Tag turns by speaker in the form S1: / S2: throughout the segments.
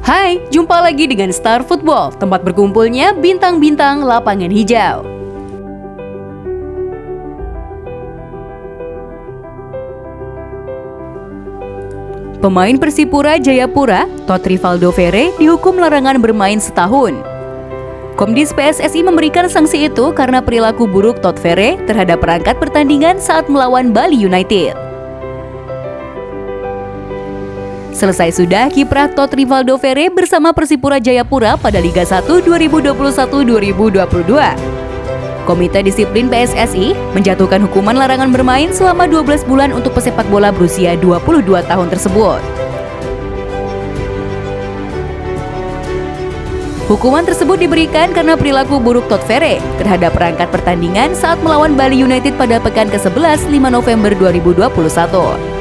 S1: Hai, jumpa lagi dengan Star Football, tempat berkumpulnya bintang-bintang lapangan hijau. Pemain Persipura Jayapura, Todd Rivaldo Ferre, dihukum larangan bermain setahun. Komdis PSSI memberikan sanksi itu karena perilaku buruk Todd Ferre terhadap perangkat pertandingan saat melawan Bali United. Selesai sudah kiprah Todd Rivaldo Ferre bersama Persipura Jayapura pada Liga 1 2021-2022. Komite Disiplin PSSI menjatuhkan hukuman larangan bermain selama 12 bulan untuk pesepak bola berusia 22 tahun tersebut. Hukuman tersebut diberikan karena perilaku buruk Todd Ferre terhadap perangkat pertandingan saat melawan Bali United pada pekan ke-11 5 November 2021.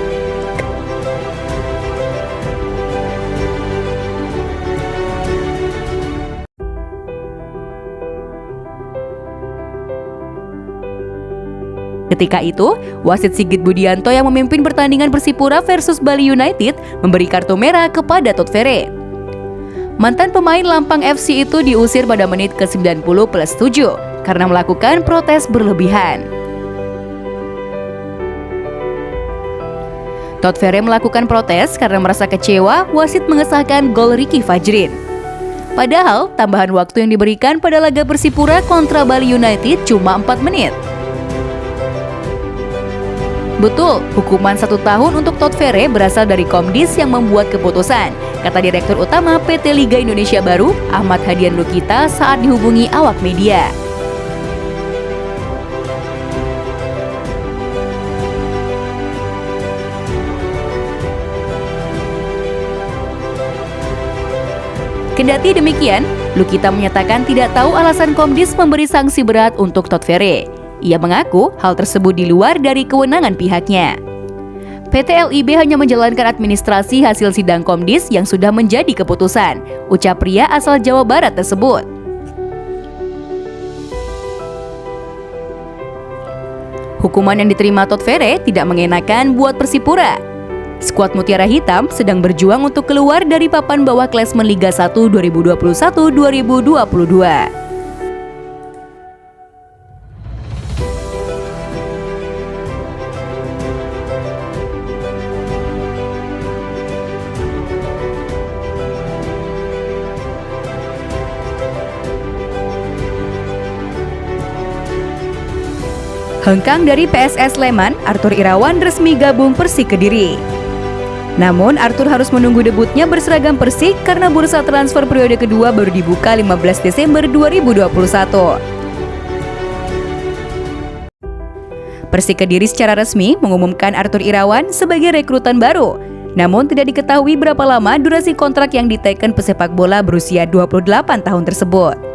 S1: Ketika itu, wasit Sigit Budianto yang memimpin pertandingan Persipura versus Bali United memberi kartu merah kepada Todd Ferre. Mantan pemain Lampang FC itu diusir pada menit ke-90+7 karena melakukan protes berlebihan. Todd Ferre melakukan protes karena merasa kecewa wasit mengesahkan gol Ricky Fajrin. Padahal, tambahan waktu yang diberikan pada laga Persipura kontra Bali United cuma 4 menit. Betul, hukuman 1 tahun untuk Todd Ferre berasal dari Komdis yang membuat keputusan, kata Direktur Utama PT Liga Indonesia Baru, Ahmad Hadian Lukita saat dihubungi awak media. Kendati demikian, Lukita menyatakan tidak tahu alasan Komdis memberi sanksi berat untuk Todd Ferre. Ia mengaku hal tersebut di luar dari kewenangan pihaknya. PT LIB hanya menjalankan administrasi hasil sidang Komdis yang sudah menjadi keputusan, ucap pria asal Jawa Barat tersebut. Hukuman yang diterima Todd Ferre tidak mengenakan buat Persipura. Skuad Mutiara Hitam sedang berjuang untuk keluar dari papan bawah klasemen Liga 1 2021-2022. Hengkang dari PSS Sleman, Arthur Irawan resmi gabung Persik Kediri. Namun, Arthur harus menunggu debutnya berseragam Persik karena bursa transfer periode kedua baru dibuka 15 Desember 2021. Persik Kediri secara resmi mengumumkan Arthur Irawan sebagai rekrutan baru. Namun, tidak diketahui berapa lama durasi kontrak yang diteken pesepak bola berusia 28 tahun tersebut.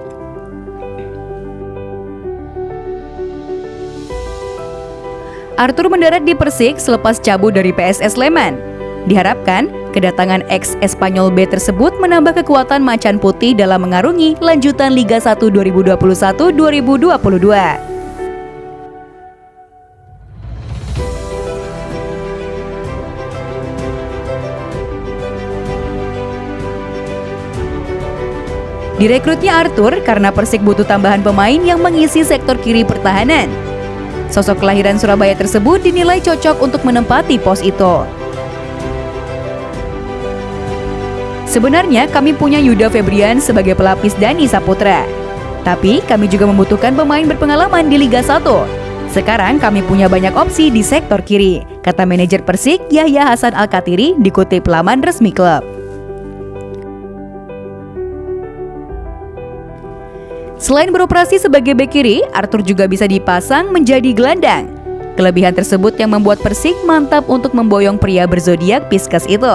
S1: Arthur mendarat di Persik selepas cabut dari PSS Sleman. Diharapkan, kedatangan ex-Espanyol B tersebut menambah kekuatan Macan Putih dalam mengarungi lanjutan Liga 1 2021-2022. Direkrutnya Arthur karena Persik butuh tambahan pemain yang mengisi sektor kiri pertahanan. Sosok kelahiran Surabaya tersebut dinilai cocok untuk menempati pos itu. Sebenarnya kami punya Yuda Febrian sebagai pelapis Dani Saputra. Tapi kami juga membutuhkan pemain berpengalaman di Liga 1. Sekarang kami punya banyak opsi di sektor kiri, kata manajer Persik Yahya Hasan Al-Katiri dikutip laman resmi klub. Selain beroperasi sebagai bek kiri, Arthur juga bisa dipasang menjadi gelandang. Kelebihan tersebut yang membuat Persik mantap untuk memboyong pria berzodiak Pisces itu.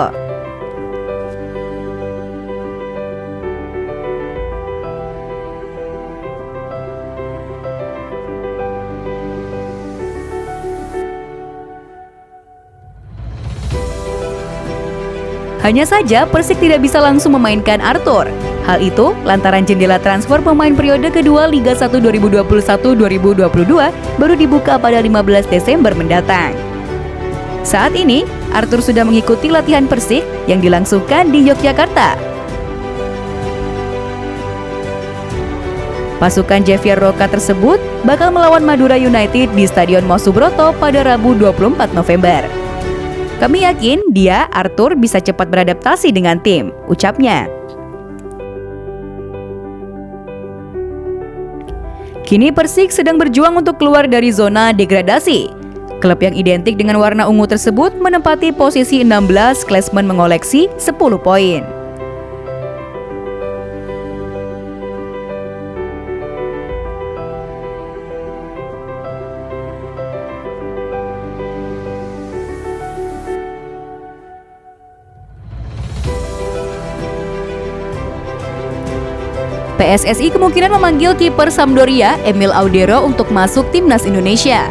S1: Hanya saja Persik tidak bisa langsung memainkan Arthur. Hal itu lantaran jendela transfer pemain periode kedua Liga 1 2021-2022 baru dibuka pada 15 Desember mendatang. Saat ini, Arthur sudah mengikuti latihan Persik yang dilangsungkan di Yogyakarta. Pasukan Javier Roca tersebut bakal melawan Madura United di Stadion Mau Subroto pada Rabu 24 November. Kami yakin dia, Arthur, bisa cepat beradaptasi dengan tim, ucapnya. Kini Persik sedang berjuang untuk keluar dari zona degradasi. Klub yang identik dengan warna ungu tersebut menempati posisi 16 klasemen mengoleksi 10 poin. PSSI kemungkinan memanggil kiper Sampdoria, Emil Audero, untuk masuk timnas Indonesia.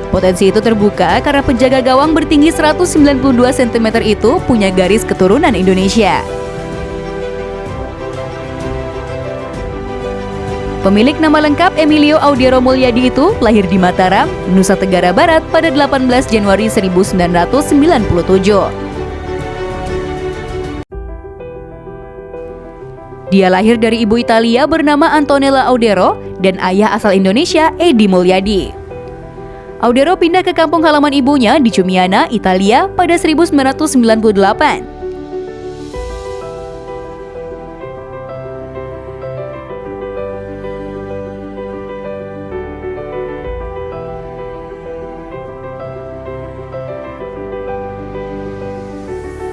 S1: Potensi itu terbuka karena penjaga gawang bertinggi 192 cm itu punya garis keturunan Indonesia. Pemilik nama lengkap Emilio Audero Mulyadi itu lahir di Mataram, Nusa Tenggara Barat pada 18 Januari 1997. Dia lahir dari ibu Italia bernama Antonella Audero dan ayah asal Indonesia, Edi Mulyadi. Audero pindah ke kampung halaman ibunya di Ciumiana, Italia pada 1998.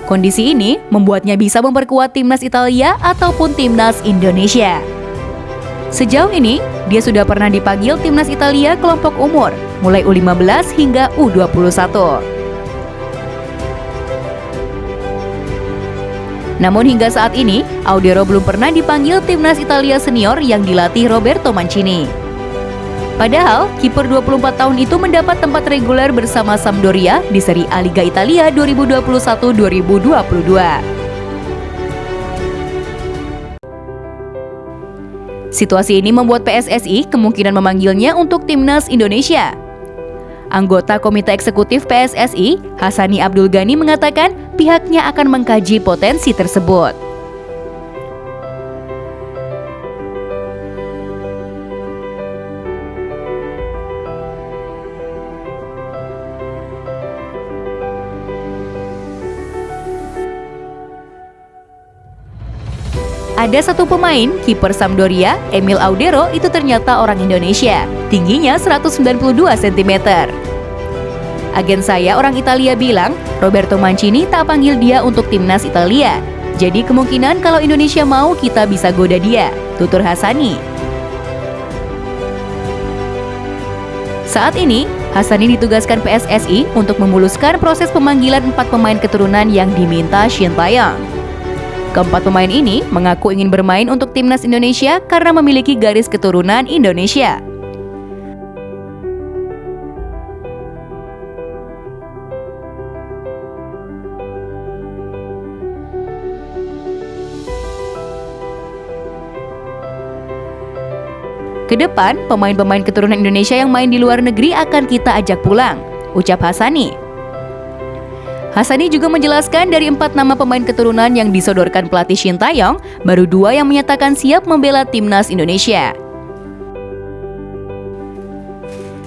S1: Kondisi ini membuatnya bisa memperkuat timnas Italia ataupun timnas Indonesia. Sejauh ini, dia sudah pernah dipanggil timnas Italia kelompok umur, mulai U15 hingga U21. Namun hingga saat ini, Audero belum pernah dipanggil timnas Italia senior yang dilatih Roberto Mancini. Padahal, kiper 24 tahun itu mendapat tempat reguler bersama Sampdoria di Serie A Liga Italia 2021-2022. Situasi ini membuat PSSI kemungkinan memanggilnya untuk timnas Indonesia. Anggota Komite Eksekutif PSSI, Hassani Abdul Ghani, mengatakan pihaknya akan mengkaji potensi tersebut. Ada satu pemain, kiper Sampdoria, Emil Audero, itu ternyata orang Indonesia, tingginya 192 cm. Agen saya orang Italia bilang, Roberto Mancini tak panggil dia untuk timnas Italia. Jadi kemungkinan kalau Indonesia mau kita bisa goda dia, tutur Hassani. Saat ini, Hassani ditugaskan PSSI untuk memuluskan proses pemanggilan 4 pemain keturunan yang diminta Shin Taeyong. Keempat pemain ini mengaku ingin bermain untuk timnas Indonesia karena memiliki garis keturunan Indonesia. Kedepan, pemain-pemain keturunan Indonesia yang main di luar negeri akan kita ajak pulang, ucap Hassani. Hassani juga menjelaskan dari 4 nama pemain keturunan yang disodorkan pelatih Shin Taeyong, baru 2 yang menyatakan siap membela timnas Indonesia.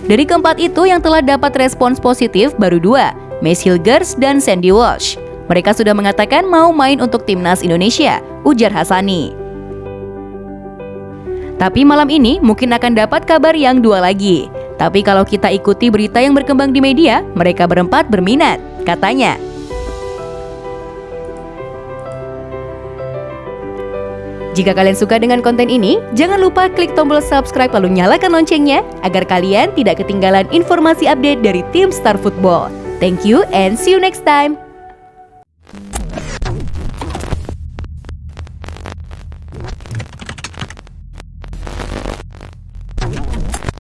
S1: Dari keempat itu yang telah dapat respons positif baru 2, Mace Hilgers dan Sandy Walsh. Mereka sudah mengatakan mau main untuk timnas Indonesia, ujar Hassani. Tapi malam ini mungkin akan dapat kabar yang 2 lagi. Tapi kalau kita ikuti berita yang berkembang di media, mereka berempat berminat, katanya. Jika kalian suka dengan konten ini, jangan lupa klik tombol subscribe lalu nyalakan loncengnya agar kalian tidak ketinggalan informasi update dari tim Star Football. Thank you and see you next time.